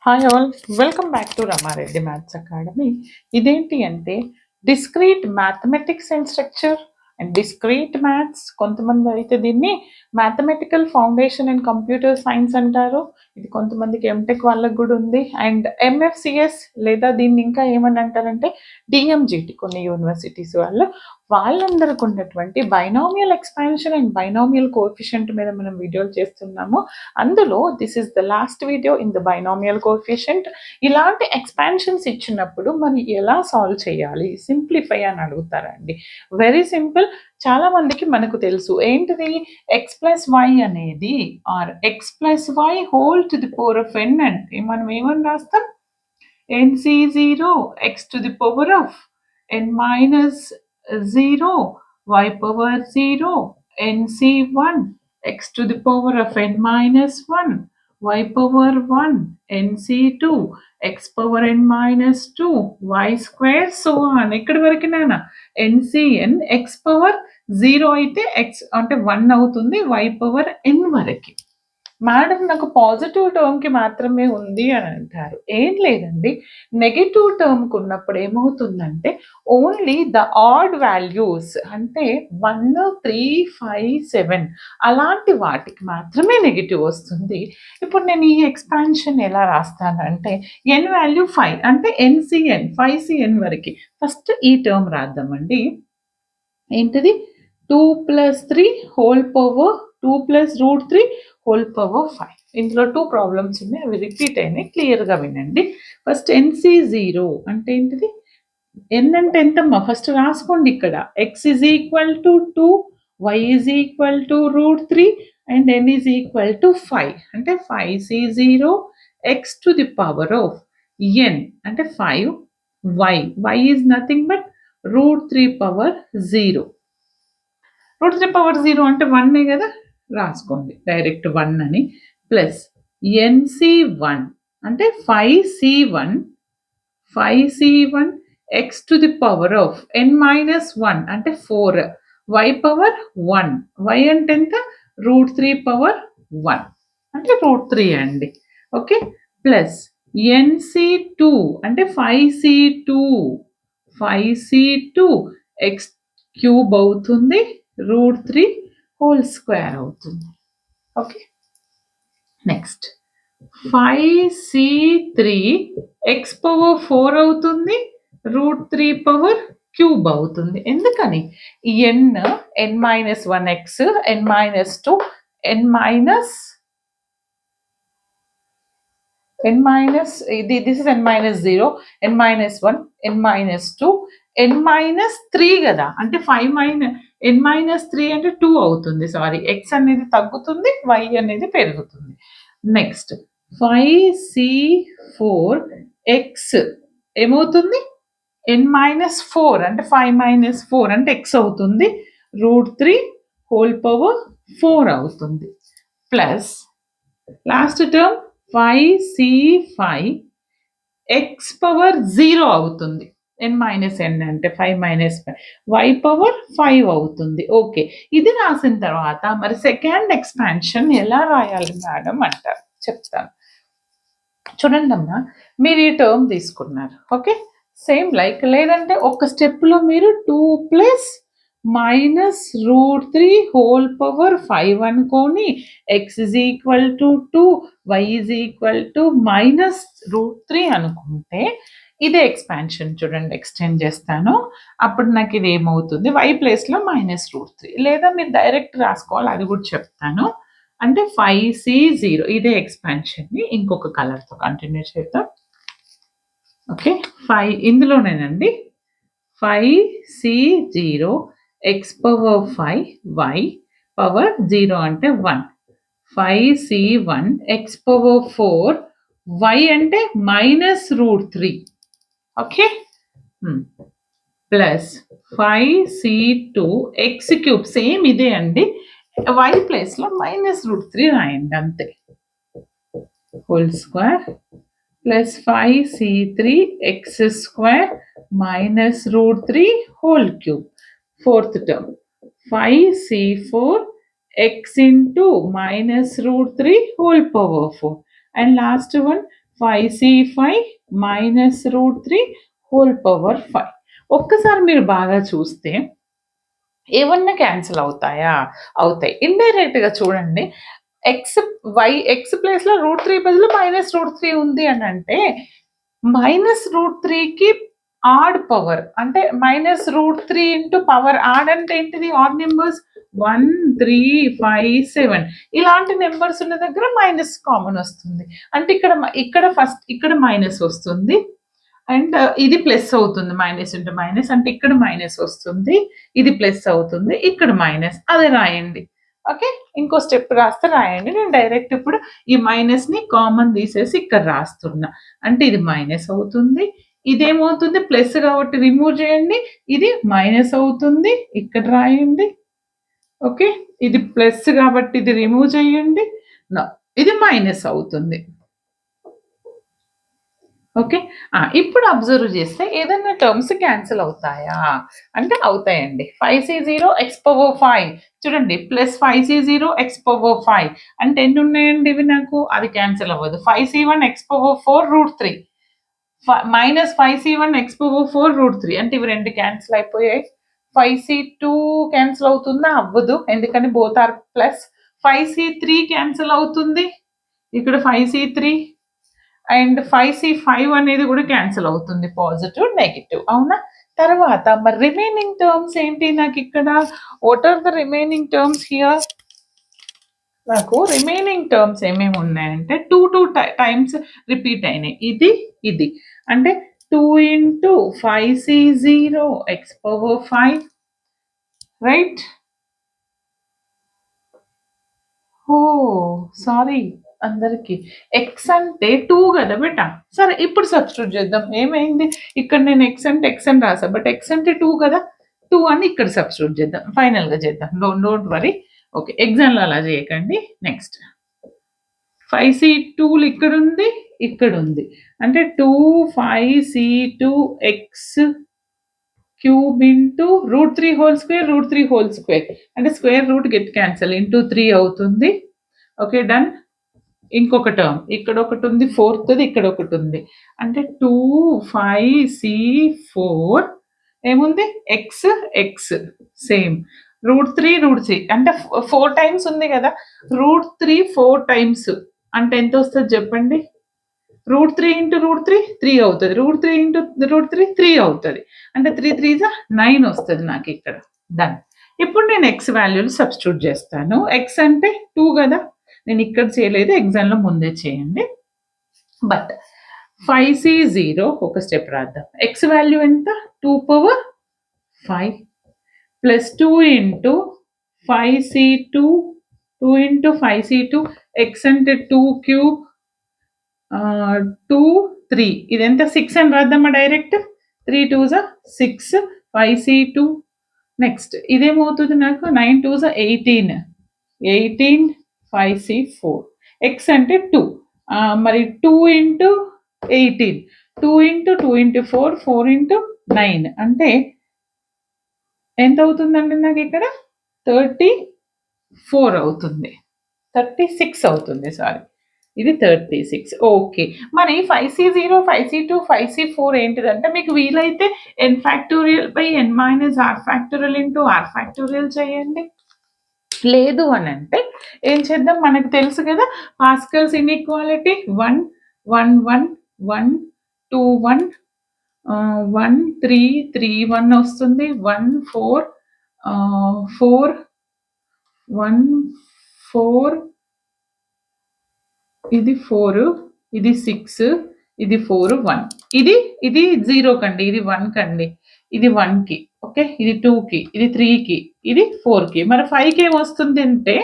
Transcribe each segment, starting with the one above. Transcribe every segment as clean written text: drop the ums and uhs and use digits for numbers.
Hi all, welcome back to Rama Reddy maths academy. ఇదేంటి అంటే discrete mathematics and structure and discrete maths. కొంతమంది అయితే దీన్ని mathematical foundation and computer science అంటారు. ఇది కొంతమందికి ఎంటెక్ వాళ్ళకు కూడా ఉంది. అండ్ ఎంఎఫ్సిఎస్ లేదా దీన్ని ఇంకా ఏమని అంటారంటే డిఎంజిటి కొన్ని యూనివర్సిటీస్ వాళ్ళందరికి ఉన్నటువంటి binomial expansion and binomial coefficient మీద మనం వీడియోలు చేస్తున్నాము. అందులో this is the last video in the binomial coefficient. ఇలాంటి ఎక్స్పాన్షన్స్ ఇచ్చినప్పుడు మనం ఎలా సాల్వ్ చేయాలి, సింప్లిఫై అని అడుగుతారండి. Very simple. చాలా మందికి మనకు తెలుసు ఏంటిది, ఎక్స్ ప్లస్ వై అనేది or x plus y whole to the power of n అంటే మనం ఏమని రాస్తాం, nc0 x to the power of n minus 0 y power 0 nc1 x to the power of n minus 1 y power 1 nc2 x power n minus 2 y square so on. ఇక్కడ వరకు నానా ncn x power 0 అయితే x అంటే 1 అవుతుంది, y power n వరకు. Madam నాకు positive టర్మ్కి మాత్రమే ఉంది అని అంటారు. ఏం లేదండి, నెగటివ్ టర్మ్కి ఉన్నప్పుడు ఏమవుతుందంటే ఓన్లీ ద ఆడ్ వాల్యూస్ అంటే 1, 3, 5, 7 అలాంటి వాటికి మాత్రమే నెగిటివ్ వస్తుంది. ఇప్పుడు నేను ఈ ఎక్స్పాన్షన్ ఎలా రాస్తానంటే ఎన్ వాల్యూ 5 అంటే ఎన్సిఎన్ 5cn వరకు. ఫస్ట్ ఈ టర్మ్ రాద్దామండి. ఏంటిది 2 + 3 హోల్ పవర్ 2 + √3 హోల్ పవర్ 5. ఇందులో 2 ప్రాబ్లమ్స్ ఉన్నాయి, అవి రిపీట్ అయినాయి, క్లియర్గా వినండి. ఫస్ట్ NC0 అంటే ఏంటిది, ఎన్ అంటే ఎంతమ్మా ఫస్ట్ రాసుకోండి. ఇక్కడ x = 2, y = √3 అండ్ n = 5 అంటే 5C0 x to the power of n అంటే 5 y is nothing but √3 power 0. √3 power 0 అంటే 1 కదా, రాసుకోండి డైరెక్ట్ 1 అని. ప్లస్ NC1 అంటే 5C1 x to the power of n minus 1 అంటే 4 y power 1 y అంటే ఎంత √3 power 1 అంటే √3 అండి. ఓకే, ప్లస్ NC2 అంటే 5C2 x క్యూబ్ అవుతుంది, √3 హోల్ స్క్వేర్ అవుతుంది. Okay, next 5C3 x power 4 అవుతుంది, √3 పవర్ క్యూబ్ అవుతుంది. ఎందుకని n-1x n-2 this is n-0 n-1 n-2 n-3 కదా, అంటే 5 n-3 అంటే 2 అవుతుంది. సారీ, x అనేది తగ్గుతుంది, y అనేది పెరుగుతుంది. నెక్స్ట్ 5C4x ఏమవుతుంది, n-4 అంటే 5 - 4 అంటే x అవుతుంది, √3 హోల్ పవర్ 4 అవుతుంది. Plus last term 5C5 x power 0 అవుతుంది, n అంటే 5 - 5 y పవర్ 5 అవుతుంది. ఓకే, ఇది రాసిన తర్వాత మరి సెకండ్ ఎక్స్పాన్షన్ ఎలా రాయాలి మేడం అంటారు, చెప్తాను. చూడండి అమ్మా, మీరు ఈ టర్మ్ తీసుకున్నారు. ఓకే, సేమ్ లైక్ లేదంటే ఒక స్టెప్లో మీరు 2 + -√3 హోల్ పవర్ 5 అనుకొని x = 2 y -√3 అనుకుంటే ఇదే ఎక్స్పాన్షన్. చూడండి, ఎక్స్టెండ్ చేస్తాను, అప్పుడు నాకు ఇది ఏమవుతుంది, y ప్లేస్లో -√3, లేదా మీరు డైరెక్ట్ రాసుకోవాలి, అది కూడా చెప్తాను. అంటే 5C0 ఇదే ఎక్స్పాన్షన్ని ఇంకొక కలర్తో కంటిన్యూ చేద్దాం. Okay, 5 ఇందులోనేనండి 5C0 x power 5 y power 0 అంటే 1 5C1 x పవర్ 4 y అంటే -√3. Okay, plus 5C2 x cube same ఇదే అండి, y ప్లేస్లో -√3 రాయండి అంతే, whole square plus 5C3 x² -√3 whole cube. Fourth term 5C4 x into -√3 whole power 4 and last one 5c5 minus root 3 whole power 5. ఒక్కసారి మీరు బాగా చూస్తే ఏమన్నా క్యాన్సిల్ అవుతాయా? అవుతాయి. ఇండైరెక్ట్‌గా చూడండి. ఎక్స్ ఎక్స్ ప్లేస్‌లో రూట్ 3 బదులు మైనస్ రూట్ 3 ఉంది అనంటే మైనస్ రూట్ 3కి ఆడ్ పవర్ అంటే minus root 3 into power add అంటే ఏంటిది? ఆడ్ నెంబర్స్ 1, 3, 5, 7 ఇలాంటి నెంబర్స్ ఉన్న దగ్గర మైనస్ కామన్ వస్తుంది. అంటే ఇక్కడ మైనస్ వస్తుంది. అండ్ ఇది ప్లస్ అవుతుంది. మైనస్ ఇంటూ మైనస్ అంటే ఇక్కడ మైనస్ వస్తుంది. ఇది ప్లస్ అవుతుంది. ఇక్కడ మైనస్ అదే రాయండి. ఓకే. ఇంకో స్టెప్ రాస్తే రాయండి. నేను డైరెక్ట్ ఇప్పుడు ఈ మైనస్‌ని కామన్ తీసేసి ఇక్కడ రాస్తున్నా. అంటే ఇది మైనస్ అవుతుంది. ఇదేమవుతుంది? ప్లస్ కాబట్టి రిమూవ్ చేయండి. ఇది మైనస్ అవుతుంది. ఇక్కడ రాయండి. ఓకే. ఇది ప్లస్ కాబట్టి ఇది రిమూవ్ చేయండి. ఇది మైనస్ అవుతుంది. ఓకే. ఇప్పుడు అబ్జర్వ్ చేస్తే ఏదన్నా టర్మ్స్ క్యాన్సిల్ అవుతాయా? అంటే అవుతాయండి. 5c0 ఎక్స్ పవర్ 5 చూడండి ప్లస్ 5c0 ఎక్స్ పవర్ 5 అంటే ఎన్ని ఉన్నాయండి ఇవి నాకు? అది క్యాన్సిల్ అవ్వదు. 5c1 x power 4 root 3 minus 5c1 x power 4 root 3 అంటే ఇవి 2 క్యాన్సిల్ అయిపోయాయి. 5c2 క్యాన్సిల్ అవుతుందా? అవ్వదు. ఎందుకని both are plus. 5c3 cancel అవుతుంది. ఇక్కడ 5c3 అండ్ 5c5 అనేది కూడా క్యాన్సిల్ అవుతుంది. పాజిటివ్, నెగెటివ్ అవునా? తర్వాత మరి రిమైనింగ్ టర్మ్స్ ఏంటి నాకు ఇక్కడ? What are the remaining terms here? నాకు రిమైనింగ్ టర్మ్స్ ఏమేమి ఉన్నాయంటే 2 టైమ్స్ రిపీట్ అయినాయి. ఇది అంటే 2 into 5c0 x power 5 right. Oh sorry అందరికి ఎక్స్ అంటే 2 కదా బేట. సరే ఇప్పుడు సబ్స్టిట్యూట్ చేద్దాం. ఏమైంది? ఇక్కడ నేను ఎక్స్ అంటే ఎక్స్ అని రాసా. బట్ ఎక్స్ అంటే 2 కదా. 2 అని ఇక్కడ సబ్స్టిట్యూట్ చేద్దాం. ఫైనల్‌గా చేద్దాం. Don't worry. ఓకే. ఎగ్జామ్‌లో అలా చేయకండి. నెక్స్ట్ 5c2 ఇక్కడుంది, ఇక్కడుంది. అంటే 2 5c2 x cube into root 3 whole square root 3 whole square అంటే square root get cancel into 3 అవుతుంది. Okay done. ఇంకొక టర్మ్ ఇక్కడ ఒకటి ఉంది, ఫోర్త్ది ఇక్కడ ఒకటి ఉంది. అంటే 2 5c4 ఏముంది? X x same root 3 root 3 అంటే 4 టైమ్స్ ఉంది కదా. రూట్ 3 4 టైమ్స్ అంటే ఎంత వస్తుంది చెప్పండి? రూట్ 3 ఇంటూ రూట్ 3 3 అవుతుంది. రూట్ 3 ఇంటూ రూట్ 3 3 అవుతుంది. అంటే 3 3 9 వస్తుంది నాకు ఇక్కడ. డన్. ఇప్పుడు నేను ఎక్స్ వాల్యూలు సబ్స్టిట్యూట్ చేస్తాను. ఎక్స్ అంటే 2 కదా. నేను ఇక్కడ చేయలేదు, ఎగ్జామ్లో ముందే చేయండి. బట్ 5c0 ఒక స్టెప్ రాద్దాం. ఎక్స్ వాల్యూ ఎంత? 2 power 5 plus 2 into 5c2 2 into 5c2 X అంటే 2 క్యూబ్ 2 3 ఇదెంత? 6 అని రాద్దామా డైరెక్ట్. 3 2 6 5c2 నెక్స్ట్ ఇదేమవుతుంది నాకు? 9 2 18 18 5c4 ఎక్స్ అంటే 2 మరి 2 ఇంటూ 18 2 ఇంటూ 2 ఇంటూ 4 4 ఇంటూ 9 అంటే ఎంత అవుతుందండి నాకు ఇక్కడ? 34 అవుతుంది. 36 అవుతుంది. సారీ, ఇది 36. ఓకే. మరి 5c0 5c2 5c4 ఏంటిదంటే మీకు వీలైతే n factorial by n minus r factorial into r factorial చేయండి. లేదు అని అంటే ఏం చేద్దాం? మనకు తెలుసు కదా పాస్కల్స్ ఇన్ఈక్వాలిటీ 1 1 1 1 2 1 1 3 3 1 వస్తుంది. 1 4 4 1 4 ఇది 4 ఇది 6 ఇది 4 1 ఇది 0 కండి, ఇది 1 కండి, ఇది 1 కి. ఓకే. ఇది 2 కి, ఇది 3 కి, ఇది 4 కి. మరి 5 కి ఏమొస్తుంది అంటే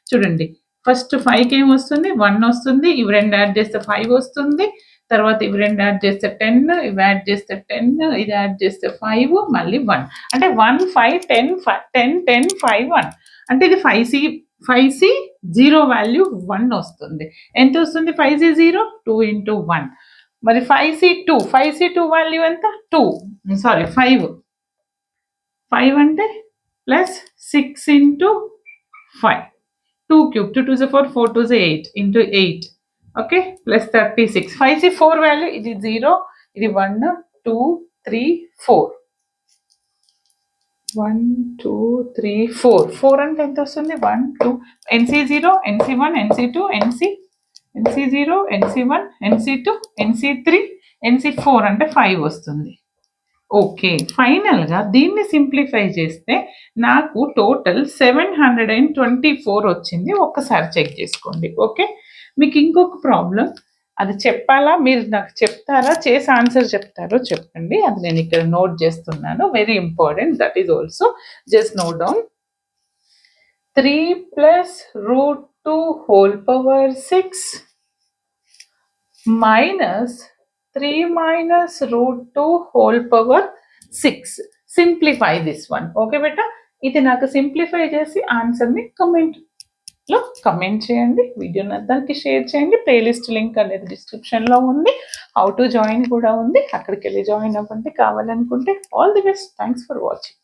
చూడండి, ఫస్ట్ 5 కి ఏమొస్తుంది? 1 వస్తుంది. ఇవి 2 యాడ్ చేస్తే 5 వస్తుంది. తర్వాత ఇవి 2 యాడ్ చేస్తే 10, ఇవి యాడ్ చేస్తే 10, ఇది యాడ్ చేస్తే 5 మళ్ళీ 1 అంటే 1 5 10 10 10 5 1 అంటే ఇది 5c 0 వాల్యూ 1 వస్తుంది. ఎంత వస్తుంది? 5c0 2 into 1. మరి 5c2 వాల్యూ ఎంత? 2 సారీ 5 అంటే plus 6 into 5 2 cube 2 2 4 4 2 8 into 8 okay plus 36 5C4 value ఇది 0 ఇది 1 2 3 4 1 2 3 4 4 అంటే ఎంత వస్తుంది 1 2 NC0 NC1 NC2 NC0 NC1 NC2 NC3 NC4 అంటే 5 వస్తుంది. ఓకే ఫైనల్గా దీన్ని సింప్లిఫై చేస్తే నాకు టోటల్ 724 వచ్చింది. ఒక్కసారి చెక్ చేసుకోండి. ఓకే మీకు ఇంకొక ప్రాబ్లం అది చెప్పాలా మీరు నాకు చెప్తారా చేసి ఆన్సర్ చెప్తారో చెప్పండి. అది నేను ఇక్కడ నోట్ చేస్తున్నాను. Very important that is also just note down 3 plus root 2 whole power 6 minus 3 minus root 2 whole power 6. Simplify this one. Okay బేటా ఇది నాకు సింప్లిఫై చేసి ఆన్సర్ని కమెంట్లో కమెంట్ చేయండి. వీడియోని అందరికి షేర్ చేయండి. ప్లేలిస్ట్ లింక్ అనేది డిస్క్రిప్షన్లో ఉంది. హౌ టు జాయిన్ కూడా ఉంది. అక్కడికి వెళ్ళి జాయిన్ అవ్వండి కావాలనుకుంటే. All the best. Thanks for watching.